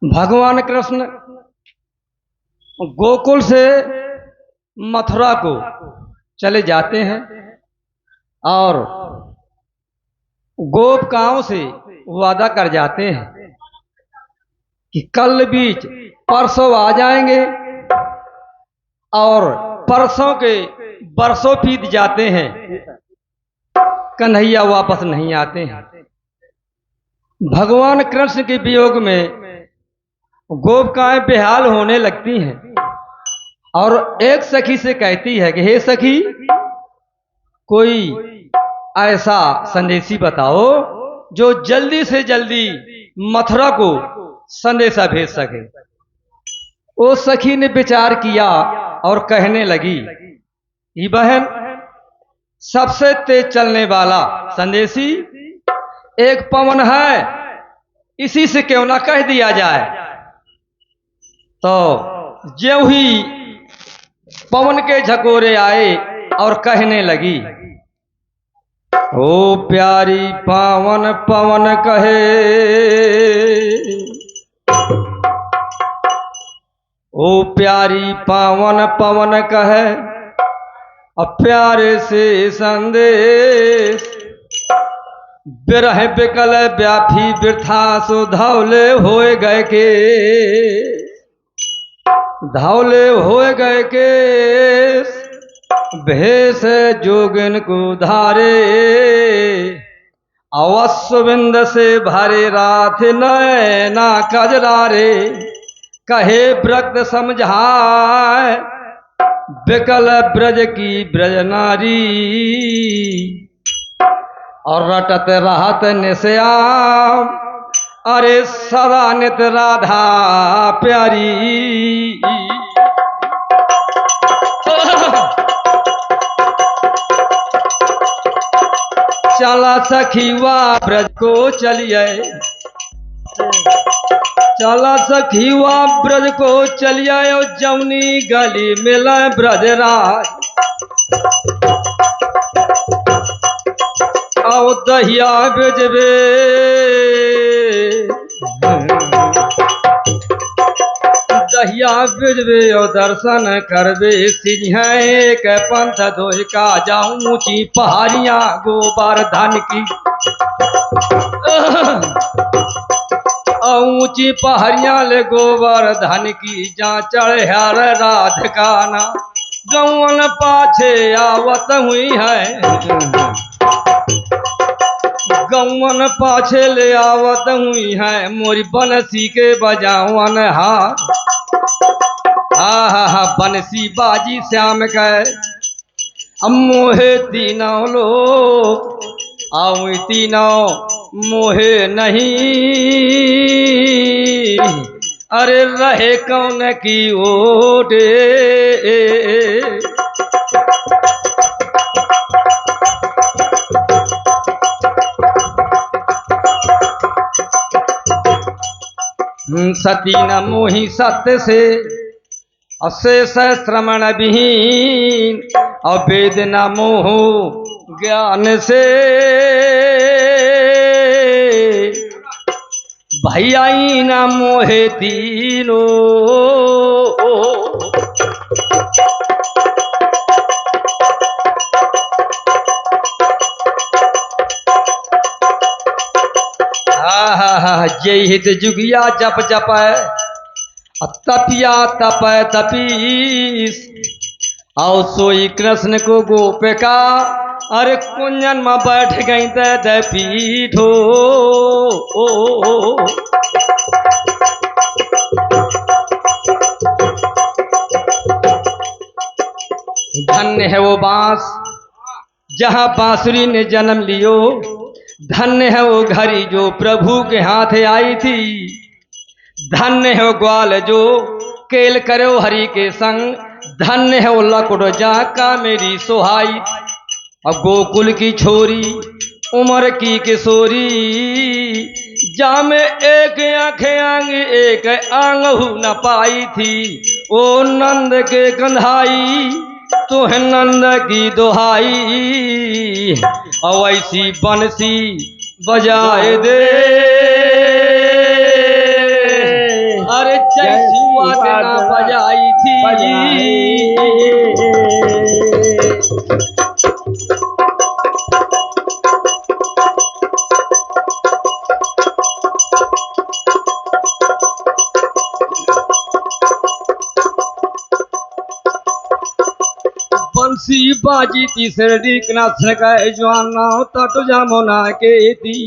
भगवान कृष्ण गोकुल से मथुरा को चले जाते हैं और गोपिकाओं से वादा कर जाते हैं कि कल बीच परसों आ जाएंगे, और परसों के बरसों बीत जाते हैं, कन्हैया वापस नहीं आते हैं। भगवान कृष्ण के वियोग में गोपिकाएं बेहाल होने लगती हैं और एक सखी से कहती है कि हे सखी, कोई ऐसा संदेशी बताओ जो जल्दी से जल्दी मथुरा को संदेशा भेज सके। वो सखी ने विचार किया और कहने लगी कि बहन, सबसे तेज चलने वाला संदेशी एक पवन है, इसी से क्यों ना कह दिया जाए। तो ज्यों ही पवन के झकोरे आए और कहने लगी, ओ प्यारी पावन पवन कहे, ओ प्यारी पावन पवन कहे, अब प्यारे से संदेश, बिरह बिकल व्यापी वृथा सो धौले होए गए के, धौले होए गए के भेष जोगिन को धारे, अवश्य बिंद से भरे रात नैना कजरारे, कहे व्रत समझाए बिकल ब्रज की ब्रज नारी, और रटत रहत निश्याम, अरे सदा नित राधा प्यारी। चला सखीवा ब्रज को चलिए, चला सखीवा ब्रज को चलिए, और जमुनी गली मिला ब्रजराज, आओ दहिया बेजबे, दहिया बेजबे और दर्शन करबे, सिंह एक पंथ धोई का जाऊं ऊंची पहाड़ियां गोवर्धन की, ऊंची पहाड़ियां ले गोवर्धन की, जहाँ चढ़े हर राधिका ना गौवन पाछे आवत हुई है, गौवन पाछे ले आवत हुई है, मोरी बंसी के बजावन हार, हा हा बंसी बाजी श्याम कहे, मोहे तीनों लोग आऊ तीनों मोहे नहीं, अरे रहे कौन की ओटे, सती न मोहि सत्य से, अशेष श्रवण विहीन, अवेद न मोह ज्ञान से, भैया न मोहे तीनों, जय हित जुगिया जप जप, तपिया तप तपीस, आओ सोई कृष्ण को गोपिका, अरे कुंजन में बैठ गई ते पीठो, धन्य है वो बांस जहाँ बांसुरी ने जन्म लियो, धन्य है वो घड़ी जो प्रभु के हाथ आई थी, धन्य है वो ग्वाल जो केल करो हरि के संग, धन्य है वो लकुड़ जा का मेरी सोहाई, अब गोकुल की छोरी उम्र की किशोरी, जा में एक आंखें आंग एक आंग न पाई थी, ओ नंद के कंधाई तुह नंद की दोहाई, और ऐसी बंसी बजाए दे जैसी वादना बजाई थी। बंसी बाजी तीसरी कनाथ का जवाना तट जामुना के थी।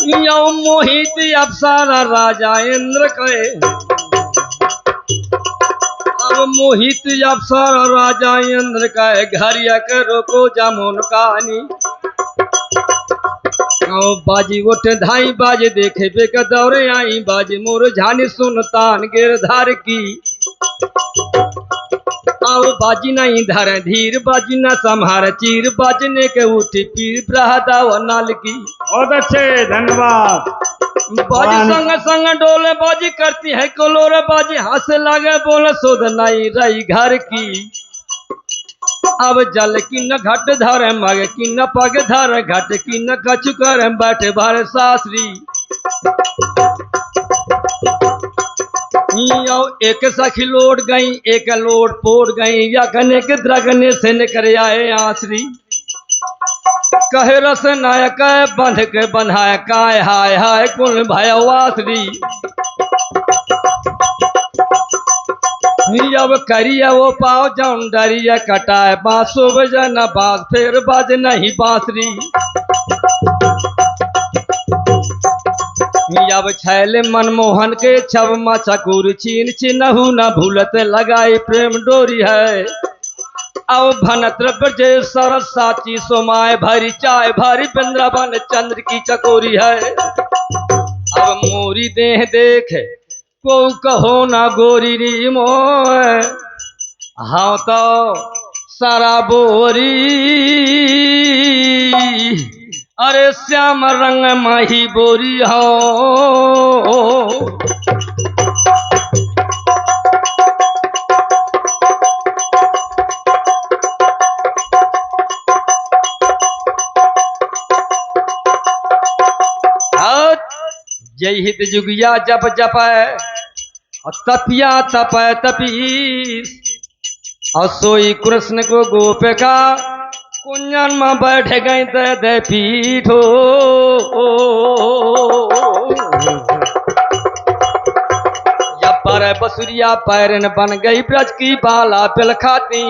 यो मोहित अप्सरा राजा इंद्र कहे। अब मोहित अप्सरा राजा इंद्र कहे घर करो को जामुन कहानी। बाजी उठ धाई बाजे देखे बे दौरे आई बाजी मोर झानी सुनतान गिरधार की। आओ बाजी नहीं धर धीर बाजी न संहार चीर बाजने के उठी पीर प्रहदा व नाल की। बहुत अच्छे, धन्यवाद। बाजी संग संग डोले बाजी करती है कोलोर बाजी हंस लगे बोले सुध नहीं रही घर की। अब जल की न घट धर मग की न पग धर घट की न कछु कर बैठे भर शास्त्री। एक सखी लोट गई एक लोट पोट गई या कने के द्रगने से निकल आए आसरी। कहे रस नायक बंध के बंधाए काय हाय हाय कुल भयवासरी। अब करिया वो पाओ जौन डरिया कटाए बांसो बजना बांस फिर बाज नहीं बांसरी। अब छैले मनमोहन के छब मचकुर छीन चिन्हू न भूलत लगाई प्रेम डोरी है। अब भनत्र ब्रजे सरस साची सोमाय भरी चाय भरी वृंदावन चंद्र की चकोरी है। अब मोरी देह देख को कहो ना गोरी री मोय हाँ तो सारा बोरी। अरे श्याम रंग माही बोरी हो। जय हित जुगिया जप जप तपिया तप तपीस और सोई कृष्ण को गोपिका कुंजन में बैठ गई दे पीठो। जब पर बसुरिया पैरन बन गई ब्रज की बाला पिल खाती।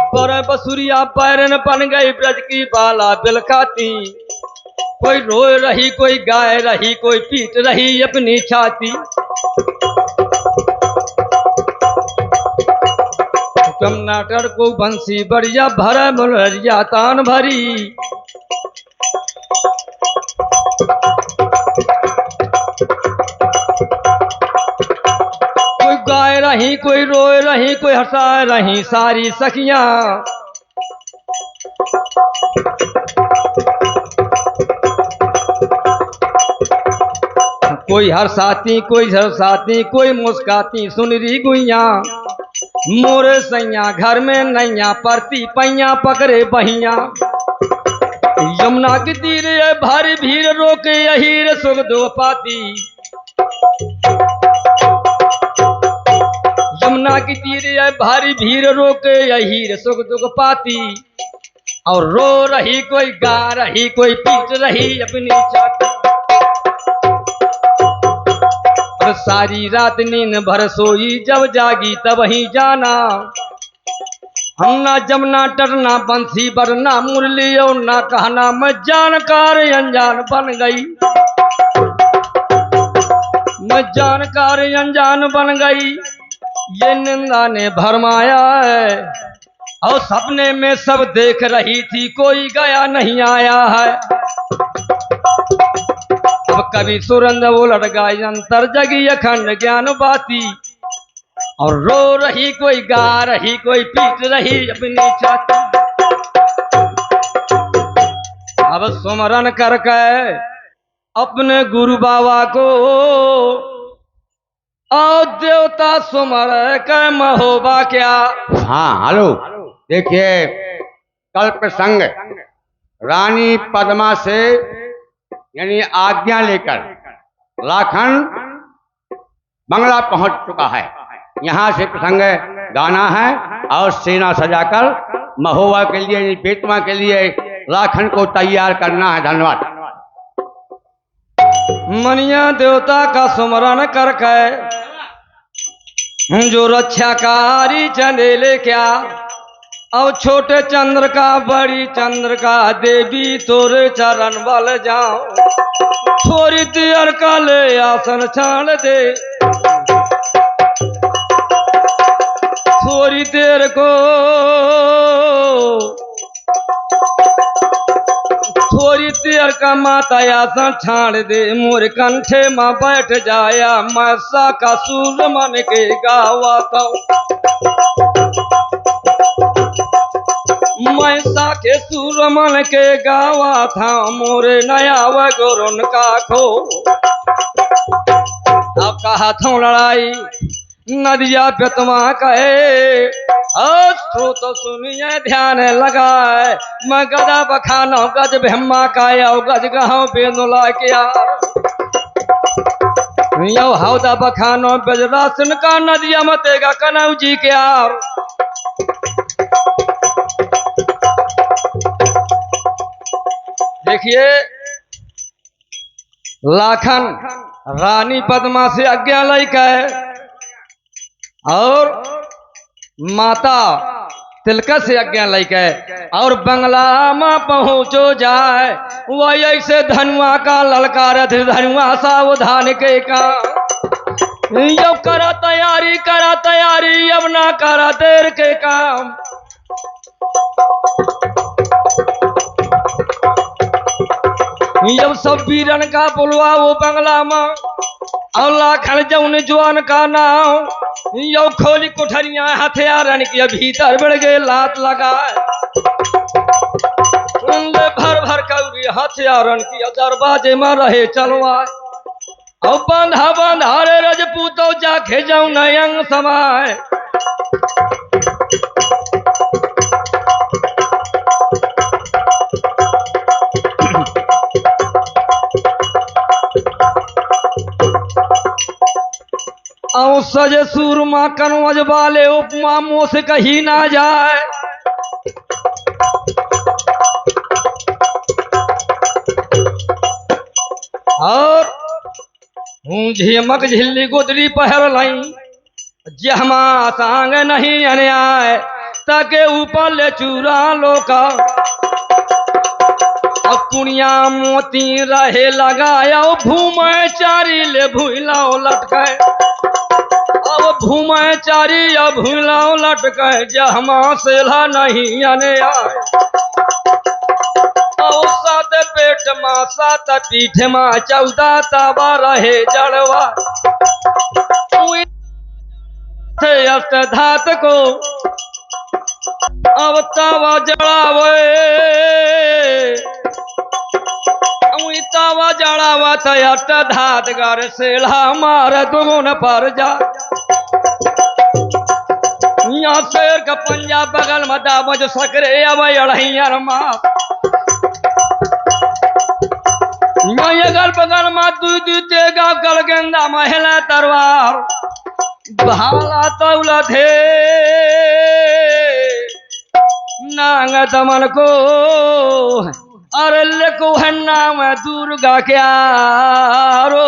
पर बसुरिया पैरन बन गई ब्रज की बाला बिल खाती। कोई रोए रही कोई गाय रही कोई पीट रही अपनी छाती। नाटर को बंसी बढ़िया भर मुलरिया तान भरी। कोई गाय रही कोई रोए रही कोई हंसा रही सारी सखियां। कोई हरसाती कोई झरसाती कोई मुस्काती सुनरी गुइया। मोरे सैया घर में नैया परती पैया पकड़े बहिया। यमुना के तीर भारी भीड़ रोके यही सुख दो पाती। यमुना की तीर भारी भीड़ रोके यही सुख दुख पाती। और रो रही कोई गा रही कोई पीट रही अपनी छाती। और सारी रात नींद भर सोई जब जागी तब ही जाना। हम ना जमना टरना बंसी बरना मुरली और ना कहना मैं जानकार अनजान बन गई। मैं जानकार अनजान बन गई। ये निंदा ने भरमाया है और सपने में सब देख रही थी कोई गया नहीं आया है। अब कभी सुरंद वो लड़गा अंतर जगी अखंड ज्ञान बाती। और रो रही कोई गा रही कोई पीट रही अपनी छाती। अब सुमरन करके अपने गुरु बाबा को और देवता सुमर के महोबा क्या। हाँ हेलो, देखिए कल प्रसंग रानी पद्मा से यानी आज्ञा लेकर लाखन बंगला पहुंच चुका है। यहाँ से प्रसंग गाना है और सेना सजाकर महोबा के लिए, बेतवा के लिए लाखन को तैयार करना है। धन्यवाद। मनिया देवता का सुमरन करके जो रक्षाकारी चंदेले क्या, अब छोटे चंद्र का बड़ी चंद्र का देवी तोरे चरण बल जाओ, थोड़ी देर का ले आसन छाड़ दे, थोड़ी देर को थोड़ी देर का माता आसन छाड़ दे, मोर कंठे में बैठ जाया मैं सा का सूर मन के गावाता, मैं सा के सूर मन के गावा था, मोरे नया वगोरन का खो। अब कहा था लड़ाई नदिया बेतवा कहे, स्रोत सुनिए ध्यान लगाए, मैं गदा बखानो गज ब्रह्मा का यो गज गहो बेनुला किया, यो हौदा बखानो बजरासन का नदिया मतेगा कनौ जी के यार। देखिए लाखन रानी पद्मा से आज्ञा लेकर और माता तिलका से आज्ञा लेके और बंगला में पहुंचो जाए, वही ऐसे धनुआ का ललकार धनुआ सावधान के का, यो करा तैयारी अब ना करा देर के काम। जब सब वीरन का बुलवा वो बंगला में और लाखन जौन जवान का नाम, यो खोली कोठरियां हथियारन के भीतर बढ़ गए लात लगाए, भर भर कौरी हथियारन की दरवाजे में रहे चलवाए, और बंधा रे रजपूतो जाके जाऊं नयंग समाए। और सजे सूरमा कनवज वाले उपमा मुंह से कही ना जाए, और झिमक झिल्ली गुदरी पहर लाई, जहमा सांग नहीं अन्याय ताके ऊपर ले चूरा लोका, कुनिया मोती रहे लगाया भूमे चारी ले भूलाओ लटके, अब भूमे चारी अब भूलाओ लटके, जहमा सेला नहीं आने आए, और सात पेट माँ सात पीठ माँ 14 ताबा रहे जड़वा, अष्ट धात को अब तावा जड़ावे, तावा जड़ावा अष्ट धात घर सेला मार दुगुन पर जा, यहाँ शेर का पंजा बगल में दाबज सकरे अब अढ़ैया मार, अगल बगल में दू तेगा गल गेंदा महिला तरवार, भाला तौला थे नांग दमन को, अरे लेको है नाम दुर्गा क्या रो।